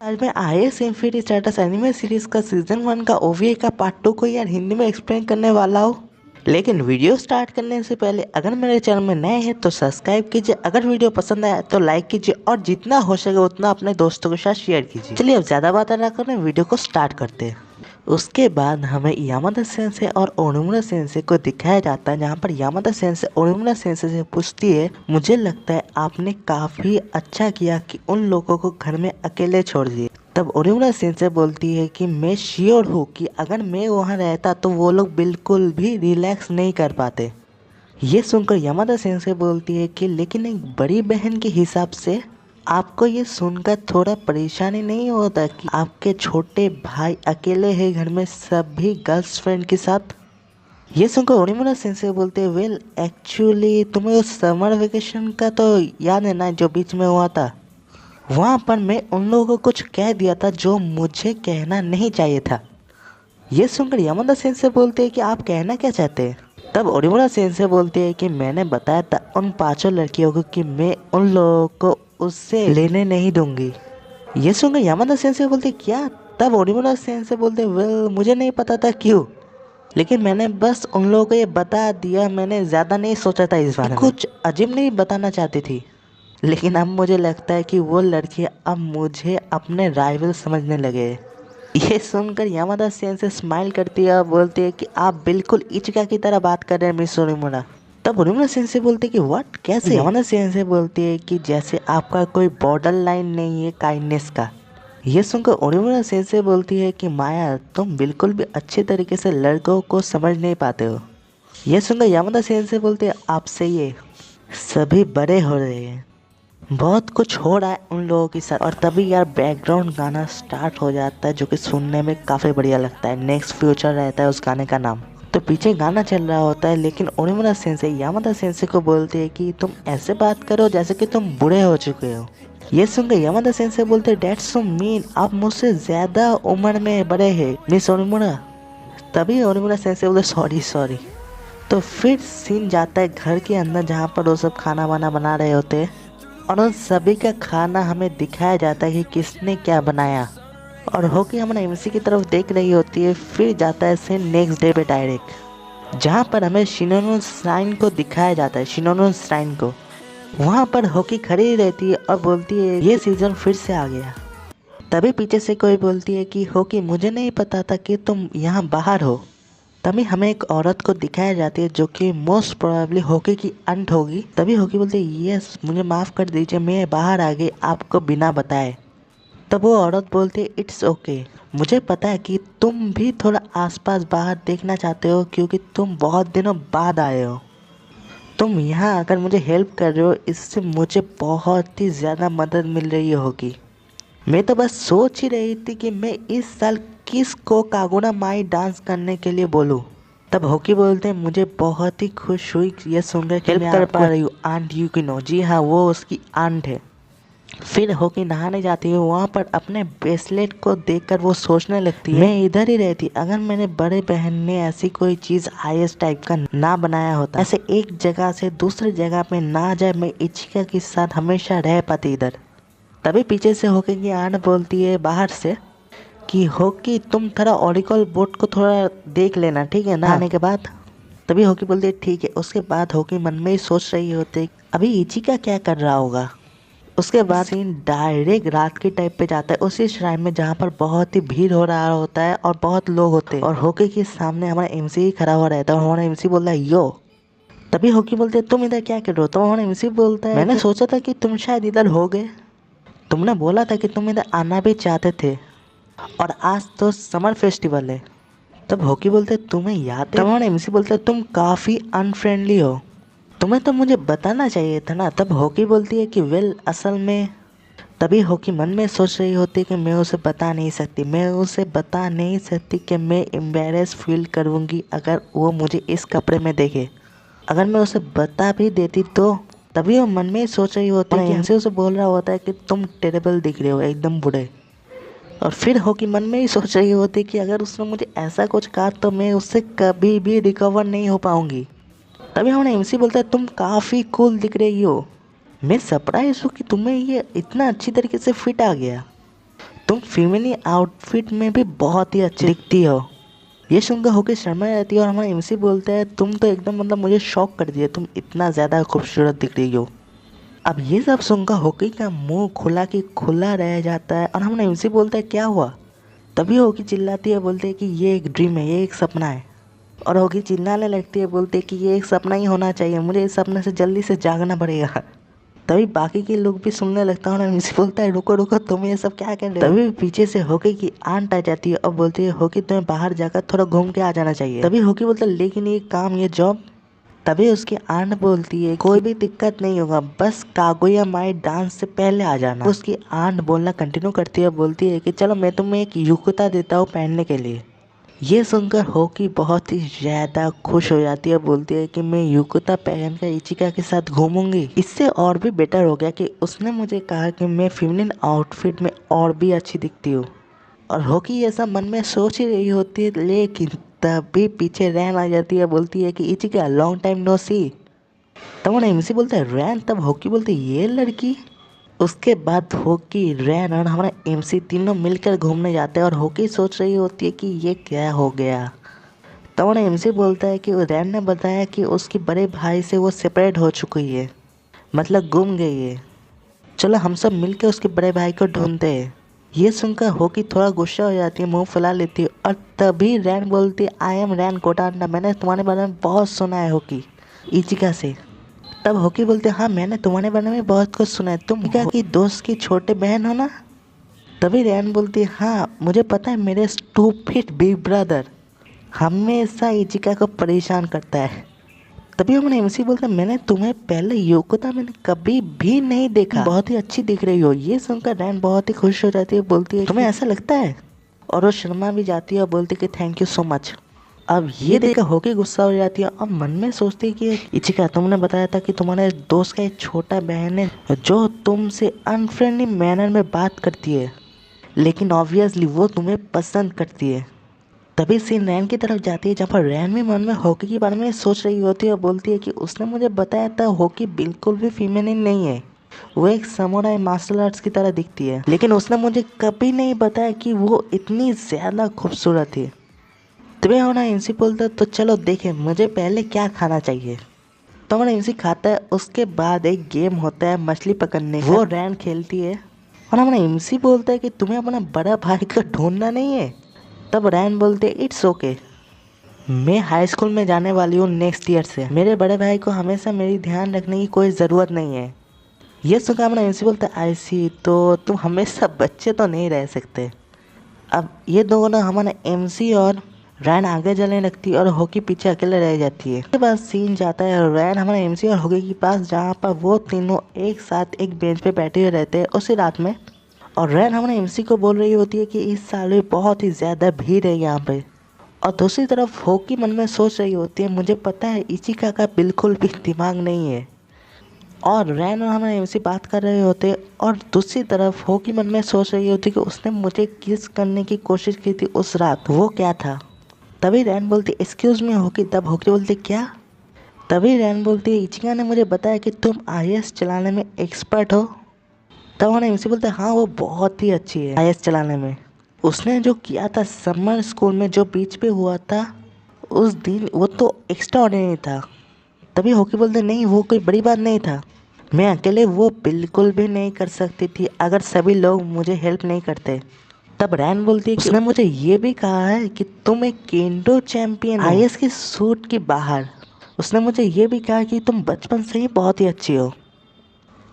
आज मैं IAS infinity status anime series का सीजन 1 का ओवीए का पार्ट 2 को यार हिंदी में एक्सप्लेन करने वाला हूँ। लेकिन वीडियो स्टार्ट करने से पहले अगर मेरे चैनल में नए हैं तो सब्सक्राइब कीजिए, अगर वीडियो पसंद आया तो लाइक कीजिए और जितना हो सके उतना अपने दोस्तों के साथ शेयर कीजिए। चलिए अब ज़्यादा बात ना करें, वीडियो को स्टार्ट करते हैं। उसके बाद हमें यामादा सेंसे और ओनिमुरा सेंसे को दिखाया जाता है, जहाँ पर यामादा सेंसे ओनिमुरा सेंसे से पूछती है, मुझे लगता है आपने काफ़ी अच्छा किया कि उन लोगों को घर में अकेले छोड़ दिए। तब ओनिमुरा सेंसे बोलती है कि मैं श्योर हूँ कि अगर मैं वहाँ रहता तो वो लोग बिल्कुल भी रिलैक्स नहीं कर पाते। ये सुनकर यामादा सेंसे बोलती है कि लेकिन एक बड़ी बहन के हिसाब से आपको ये सुनकर थोड़ा परेशानी नहीं होता कि आपके छोटे भाई अकेले हैं घर में सभी गर्ल्स फ्रेंड के साथ। ये सुनकर ओनिमुरा सेंसे बोलते हैं, वेल एक्चुअली तुम्हें उस समर वेकेशन का तो याद है ना जो बीच में हुआ था, वहाँ पर मैं उन लोगों को कुछ कह दिया था जो मुझे कहना नहीं चाहिए था। ये सुनकर यामादा सेंसे बोलते हैं कि आप कहना क्या चाहते हैं। तब ओनिमुरा सेंसे बोलते हैं कि मैंने बताया था उन 5 लड़कियों को कि मैं उन लोगों को उससे लेने नहीं दूंगी। ये सुनकर यामादा सेंसे बोलते क्या? तब ओनिमुरा सेंसे बोलते वेल मुझे नहीं पता था क्यों, लेकिन मैंने बस उन लोगों को ये बता दिया, मैंने ज़्यादा नहीं सोचा था इस बारे में, कुछ अजीब नहीं बताना चाहती थी। लेकिन अब मुझे लगता है कि वो लड़के अब मुझे अपने राइवल समझने लगे। ये सुनकर यामादा सेंसे स्माइल करती है और बोलती है कि आप बिल्कुल इचिका की तरह बात कर रहे हैं मिस ओनिमुरा। तब ओनिमुरा सेंसे बोलती है कि व्हाट, कैसे? यामादा सेंसे बोलती है कि जैसे आपका कोई बॉर्डर लाइन नहीं है काइंडनेस का। ये सुनकर ओनिमुरा सेंसे बोलती है कि माया तुम बिल्कुल भी अच्छे तरीके से लड़कों को समझ नहीं पाते हो। ये सुनकर यामादा सेंसे बोलते हैं आपसे ये सभी बड़े हो रहे हैं, बहुत कुछ हो रहा है उन लोगों के साथ। और तभी यार बैकग्राउंड गाना स्टार्ट हो जाता है जो कि सुनने में काफ़ी बढ़िया लगता है। नेक्स्ट फ्यूचर रहता है उस गाने का नाम। तो पीछे गाना चल रहा होता है, लेकिन ओनिमुरा सेंसे यामादा सेंसे को बोलते हैं कि तुम ऐसे बात करो जैसे कि तुम बूढ़े हो चुके हो। ये सुनकर यामादा सेंसे बोलते हैं डेट्स सो मीन, आप मुझसे ज़्यादा उम्र में बड़े हैं मिस ओनिमुरा। तभी ओनिमुरा सेंसे बोलते सॉरी सॉरी। तो फिर सीन जाता है घर के अंदर, जहाँ पर वो सब खाना वाना बना रहे होते हैं और उन सभी का खाना हमें दिखाया जाता है कि किसने क्या बनाया। और होकी हमारा एमसी की तरफ देख रही होती है। फिर जाता है सीन नेक्स्ट डे पे डायरेक्ट, जहाँ पर हमें शिनोनो श्राइन को दिखाया जाता है। शिनोनो श्राइन को वहाँ पर होकी खड़ी रहती है और बोलती है ये सीज़न फिर से आ गया। तभी पीछे से कोई बोलती है कि होकी मुझे नहीं पता था कि तुम यहाँ बाहर हो। तभी हमें एक औरत को दिखाया जाती है जो कि मोस्ट प्रोबेबली होकी की अंट होगी। तभी होकी बोलती है यस मुझे माफ़ कर दीजिए, मैं बाहर आ गई आपको बिना बताए। तब वो औरत बोलती है इट्स ओके, मुझे पता है कि तुम भी थोड़ा आसपास बाहर देखना चाहते हो क्योंकि तुम बहुत दिनों बाद आए हो। तुम यहाँ आकर मुझे हेल्प कर रहे हो, इससे मुझे बहुत ही ज़्यादा मदद मिल रही होगी। मैं तो बस सोच ही रही थी कि मैं इस साल किस को कागुना माई डांस करने के लिए बोलूं। तब होकी बोलते हैं मुझे बहुत ही खुश हुई ये सुनकर कि मैं कर पा रही हूँ आंट यूकिनो। जी हाँ, वो उसकी आंट है। फिर होकी नहाने जाती है, वहाँ पर अपने ब्रेसलेट को देखकर वो सोचने लगती है मैं इधर ही रहती, अगर मेरे बड़े बहन ने ऐसी कोई चीज़ आईएस टाइप का ना बनाया होता, ऐसे एक जगह से दूसरी जगह पे ना जाए, मैं इचिका के साथ हमेशा रह पाती इधर। तभी पीछे से होकी की आंट बोलती है बाहर से कि होकी तुम थोड़ा ओरिकल बोट को थोड़ा देख लेना, ठीक है ना, आने के बाद। तभी होकी बोलती है ठीक है। उसके बाद होकी मन में ही सोच रही होती अभी इचिका क्या कर रहा होगा। उसके बाद सीन डायरेक्ट रात के टाइप पे जाता है उसी श्राइन में, जहाँ पर बहुत ही भीड़ हो रहा होता है और बहुत लोग होते हैं और होकी के सामने हमारा एमसी ही खड़ा हुआ रहता है और हमारा एमसी बोलता है यो। तभी होकी बोलते है तुम इधर क्या कर रहे हो। तो हमारा एमसी बोलता है मैंने सोचा था कि तुम शायद इधर हो गए, तुमने बोला था कि तुम इधर आना भी चाहते थे और आज तो समर फेस्टिवल है। तब होकी बोलते तुम्हें याद है। तब हमारा एमसी बोलता है तुम काफ़ी अनफ्रेंडली हो, तुम्हें तो मुझे बताना चाहिए था ना। तब होकी बोलती है कि वेल असल में। तभी होकी मन में सोच रही होती है कि मैं उसे बता नहीं सकती, मैं उसे बता नहीं सकती कि मैं एम्बेरस फील करूँगी अगर वो मुझे इस कपड़े में देखे। अगर मैं उसे बता भी देती तो। तभी वो मन में ही सोच रही होती है कि हमसे उसे बोल रहा होता है कि तुम टेरेबल दिख रहे हो, एकदम बूढ़े। और फिर होकी मन में ही सोच रही होती कि अगर उसने मुझे ऐसा कुछ कहा तो मैं उससे कभी भी रिकवर नहीं हो पाऊंगी। तभी हमारा एमसी बोलता है तुम काफ़ी कूल दिख रही हो, मैं सरप्राइज हूँ कि तुम्हें ये इतना अच्छी तरीके से फिट आ गया। तुम फीमेल आउटफिट में भी बहुत ही अच्छी दिखती हो। ये सुनकर होके शर्मा जाती है और हमारा एमसी बोलता है तुम तो एकदम मतलब मुझे शॉक कर दिया, तुम इतना ज़्यादा खूबसूरत दिख रही हो। अब ये सब सुनकर होकी का मुंह खुला की खुला रह जाता है और हमारा एमसी बोलता है क्या हुआ। तभी होकी चिल्लाती है, बोलते है कि ये एक ड्रीम है, ये एक सपना है। और होकी चिल्लाने लगती है, बोलते है कि ये एक सपना ही होना चाहिए, मुझे इस सपने से जल्दी से जागना पड़ेगा। तभी बाकी के लोग भी सुनने लगता है और एमसी बोलता है रुको रुको तुम ये सब क्या कर रहे हो। तभी पीछे से होकी की आंट आ जाती है और बोलती है होकी तुम्हें बाहर जाकर थोड़ा घूम के आ जाना चाहिए। तभी होकी बोलता है लेकिन ये काम ये जॉब। तभी उसकी आंट बोलती है कोई भी दिक्कत नहीं होगा, बस कागुया माई डांस से पहले आ जाना। उसकी आंट बोलना कंटिन्यू करती है, बोलती है कि चलो मैं तुम्हें एक युक्ता देता हूँ पहनने के लिए। ये सुनकर होकी बहुत ही ज़्यादा खुश हो जाती है, बोलती है कि मैं युक्ता पहनकर इचिका के साथ घूमूंगी। इससे और भी बेटर हो गया कि उसने मुझे कहा कि मैं फीमेल आउटफिट में और भी अच्छी दिखती हूँ। और होकी ये सब मन में सोच ही रही होती है, लेकिन तभी पीछे रैन आ जाती है, बोलती है कि इचिका लॉन्ग टाइम नो सी। तब वो एमसी बोलता है रैन, तब होकी बोलती है ये लड़की। उसके बाद होकी, रैन और हमारा एमसी तीनों मिलकर घूमने जाते हैं और होकी सोच रही होती है कि ये क्या हो गया। तब हमारा एमसी बोलता है कि रैन ने बताया कि उसके बड़े भाई से वो सेपरेट हो चुकी है, मतलब गुम गई है। चलो हम सब मिलकर उसके बड़े भाई को ढूंढते हैं। ये सुनकर होकी थोड़ा गुस्सा हो जाती है, मुंह फुला लेती है और तभी रैन बोलती है आई एम रैन कोटांडा, मैंने तुम्हारे बारे में बहुत सुना है होकी, इचिका से। तब होकी बोलते हाँ मैंने तुम्हारे बारे में बहुत कुछ सुना है, तुम इचिका की दोस्त की छोटे बहन हो ना। तभी रैन बोलती है हाँ मुझे पता है, मेरे स्टूपिड बिग ब्रदर हमेशा इचिका को परेशान करता है। तभी हमने एमसी बोलता मैंने तुम्हें पहले योकोता मैंने कभी भी नहीं देखा, बहुत ही अच्छी दिख रही हो। ये सुनकर रैन बहुत ही खुश हो जाती है, बोलती है तुम्हें ऐसा लगता है, और वो शर्मा भी जाती है और बोलती है कि थैंक यू सो मच। अब ये देखकर होके गुस्सा हो जाती है और मन में सोचती है कि इचिका तुमने बताया था कि तुम्हारे दोस्त का एक छोटा बहन है जो तुमसे अनफ्रेंडली मैनर में बात करती है, लेकिन ऑब्वियसली वो तुम्हें पसंद करती है। तभी सीन रैन की तरफ जाती है जहाँ पर रैन भी मन में होकी के बारे में सोच रही होती है और बोलती है कि उसने मुझे बताया था होकी बिल्कुल भी फीमेल नहीं है, वो एक समुराई मार्शल आर्ट्स की तरह दिखती है, लेकिन उसने मुझे कभी नहीं बताया कि वो इतनी ज़्यादा खूबसूरत है। तभी हमारा एमसी बोलता तो चलो देखें मुझे पहले क्या खाना चाहिए। तो हमारा एमसी खाता है, उसके बाद एक गेम होता है मछली पकड़ने का, वो रैन खेलती है और हमारा एमसी बोलता है कि तुम्हें अपना बड़ा भाई को ढूंढना नहीं है। तब रैन बोलते इट्स ओके, मैं हाई स्कूल में जाने वाली हूँ नेक्स्ट ईयर से, मेरे बड़े भाई को हमेशा मेरी ध्यान रखने की कोई ज़रूरत नहीं है। ये सुनकर हमारा एमसी बोलता है आई सी, तो तुम हमेशा बच्चे तो नहीं रह सकते। अब ये दोनों हमारा एमसी और रैन आगे चलने लगती है और होकी पीछे अकेले रह जाती है। उसके बाद सीन जाता है रैन हमारे एमसी और होकी के पास, जहाँ पर वो तीनों एक साथ एक बेंच पे बैठे हुए रहते हैं उसी रात में। और रैन हमारे एमसी को बोल रही होती है कि इस साल में बहुत ही ज़्यादा भीड़ है यहाँ पे। और दूसरी तरफ होकी मन में सोच रही होती है मुझे पता है इचिका का बिल्कुल भी दिमाग नहीं है। और रैन और हमारे एमसी बात कर रहे होते हैं और दूसरी तरफ होकी मन में सोच रही होती कि उसने मुझे किस करने की कोशिश की थी उस रात, वो क्या था। तभी रैन बोलती एक्सक्यूज़ मी होकी, तब होकी बोलती क्या। तभी रैन बोलती इचिका ने मुझे बताया कि तुम आईएएस चलाने में एक्सपर्ट हो। तब हमारे एमसी बोलते हाँ वो बहुत ही अच्छी है आईएएस चलाने में, उसने जो किया था समर स्कूल में जो बीच पे हुआ था उस दिन वो तो एक्स्ट्रा ऑर्डिनरी था। तभी होकी बोलते नहीं वो कोई बड़ी बात नहीं था, मैं अकेले वो बिल्कुल भी नहीं कर सकती थी अगर सभी लोग मुझे हेल्प नहीं करते। तब रैन बोलती है कि उसने मुझे ये भी कहा है कि तुम एक केंडो चैंपियन हो आईएएस की सूट के बाहर, उसने मुझे ये भी कहा कि तुम बचपन से ही बहुत ही अच्छी हो,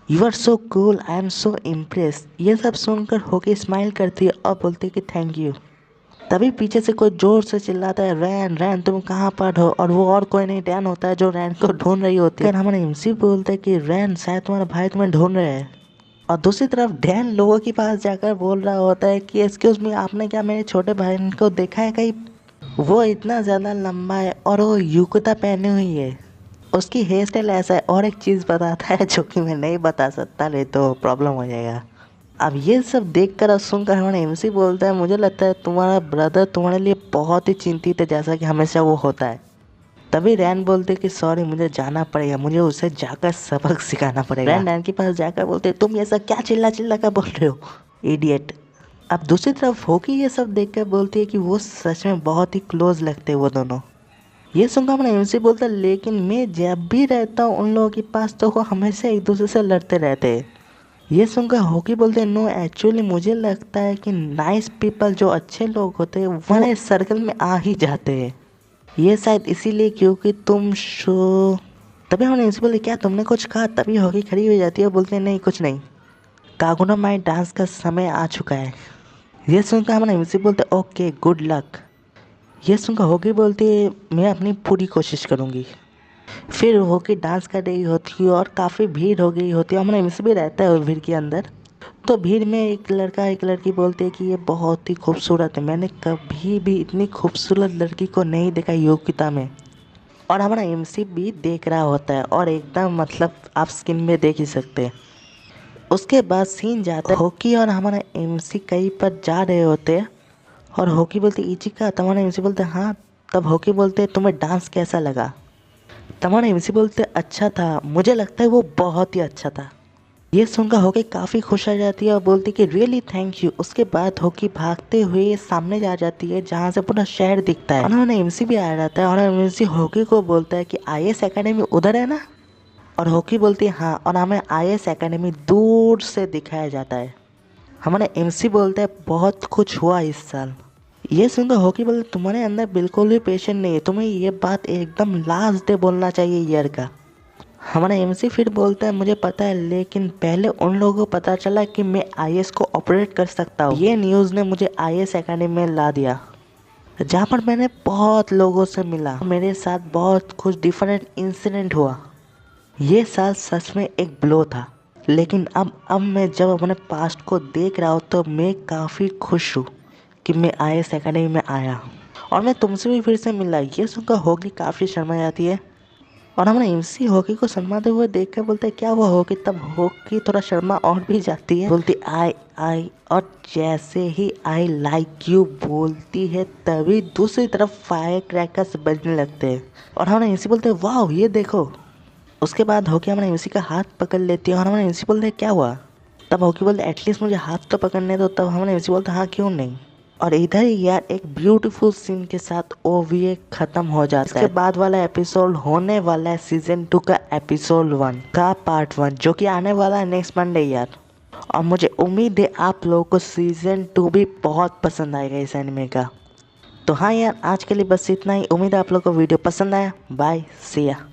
you are so cool, I am so impress. ये सब सुनकर होके स्माइल करती है और बोलती है कि थैंक यू। तभी पीछे से कोई जोर से चिल्लाता है रैन रैन तुम कहाँ पर हो, और वो और कोई नहीं डैन होता है जो रैन को ढूंढ रही होती है। हमारे एमसी बोलते हैं कि रैन शायद तुम्हारा भाई तुम्हें ढूंढ रहा है। और दूसरी तरफ डैन लोगों के पास जाकर बोल रहा होता है कि एक्सक्यूज़ मी आपने क्या मेरे छोटे भाई को देखा है कहीं, वो इतना ज़्यादा लंबा है और वो युक्ता पहनी हुई है, उसकी हेयर स्टाइल ऐसा है। और एक चीज़ बताता है जो कि मैं नहीं बता सकता, नहीं तो प्रॉब्लम हो जाएगा। अब ये सब देखकर और सुनकर हमारा एमसी बोलता है मुझे लगता है तुम्हारा ब्रदर तुम्हारे लिए बहुत ही चिंतित है जैसा कि हमेशा वो होता है। तभी रैन बोलते कि सॉरी मुझे जाना पड़ेगा, मुझे उसे जाकर सबक सिखाना पड़ेगा। रैन के पास जाकर बोलते तुम ये सब क्या चिल्ला चिल्ला कर बोल रहे हो इडियट। अब दूसरी तरफ होकी ये सब देख कर बोलती है कि वो सच में बहुत ही क्लोज लगते हैं वो दोनों। ये सुनकर हमारा एमसी बोलता है लेकिन मैं जब भी रहता हूँ उन लोगों के पास तो वो हमेशा एक दूसरे से लड़ते रहते हैं। ये सुनकर होकी बोलते हैं नो एक्चुअली मुझे लगता है कि नाइस पीपल जो अच्छे लोग होते हैं वो हमारे सर्कल में आ ही जाते हैं। ये शायद इसीलिए क्योंकि तुम शो तभी हमने इनसे बोले क्या तुमने कुछ कहा, तभी होकी खड़ी हो जाती है और बोलते हैं नहीं कुछ नहीं, कागुना माई डांस का समय आ चुका है। ये सुनकर हमारे एमसी बोलते ओके गुड लक। ये सुनकर होकी बोलती है मैं अपनी पूरी कोशिश करूँगी। फिर होकी डांस कर रही होती है और काफ़ी भीड़ हो गई होती है, हमारा एमसी भी रहता है उस भीड़ के अंदर। तो भीड़ में एक लड़का एक लड़की बोलते हैं कि ये बहुत ही खूबसूरत है, मैंने कभी भी इतनी खूबसूरत लड़की को नहीं देखा योग्यता में। और हमारा एमसी भी देख रहा होता है और एकदम मतलब आप स्किन में देख ही सकते हैं। उसके बाद सीन जाता है होकी और हमारा एमसी कहीं पर जा रहे होते हैं और होकी बोलती इचिका, तुम्हारा एमसी बोलते हाँ। तब होकी बोलते तुम्हें डांस कैसा लगा। तुम्हारा एमसी बोलते अच्छा था, मुझे लगता है वो बहुत ही अच्छा था। ये सुनकर होकी काफ़ी खुश आ जाती है और बोलती कि रियली थैंक यू। उसके बाद होकी भागते हुए सामने जा जाती है जहाँ से पूरा शहर दिखता है। उन्होंने एमसी भी आ जाता है और एमसी होकी को बोलता है कि आईएएस एकेडमी उधर है ना। और होकी बोलती है हाँ, और हमें आईएएस एकेडमी दूर से दिखाया जाता है। हमारे एमसी बोलते हैं बहुत कुछ हुआ इस साल। ये सुनकर होकी बोलते तुम्हारे अंदर बिल्कुल भी पेशेंस नहीं है, तुम्हें ये बात एकदम लास्ट डे बोलना चाहिए ईयर का। हमारा एमसी फिर बोलता है मुझे पता है लेकिन पहले उन लोगों को पता चला कि मैं आईएएस को ऑपरेट कर सकता हूँ। ये न्यूज़ ने मुझे आईएएस एकेडमी में ला दिया जहाँ पर मैंने बहुत लोगों से मिला, मेरे साथ बहुत कुछ डिफरेंट इंसिडेंट हुआ। ये साल सच में एक ब्लो था, लेकिन अब मैं जब अपने पास्ट को देख रहा हूँ तो मैं काफ़ी खुश हूँ कि मैं आईएएस एकेडमी में आया और मैं तुमसे भी फिर से मिला। ये सुनकर होकी काफ़ी शर्मा जाती है और हमारे एमसी होकी को शर्माते हुए देख कर बोलते हैं क्या वो होकी। तब होकी थोड़ा शर्मा और भी जाती है, बोलती आई और जैसे ही आई लाइक यू बोलती है तभी दूसरी तरफ फायर क्रैकर्स बजने लगते हैं और हमारे एमसी बोलते हैं वाह ये देखो। उसके बाद होकी हमारे एमसी का हाथ पकड़ लेती है और हमारे एमसी बोलते हैं क्या हुआ। तब होकी बोलते एटलीस्ट मुझे हाथ तो पकड़ने दो। तब हमारे एमसी बोलते हाँ क्यों नहीं। और इधर ही यार एक ब्यूटीफुल सीन के साथ ओवीए खत्म हो जाता है। इसके बाद वाला एपिसोड होने वाला है सीजन 2 का एपिसोड 1 का पार्ट 1 जो कि आने वाला है नेक्स्ट मंडे यार। और मुझे उम्मीद है आप लोगों को सीजन 2 भी बहुत पसंद आएगा इस एनिमे का। तो हाँ यार आज के लिए बस इतना ही। उम्मीद है आप लोगों को वीडियो पसंद आया। बाय सी या।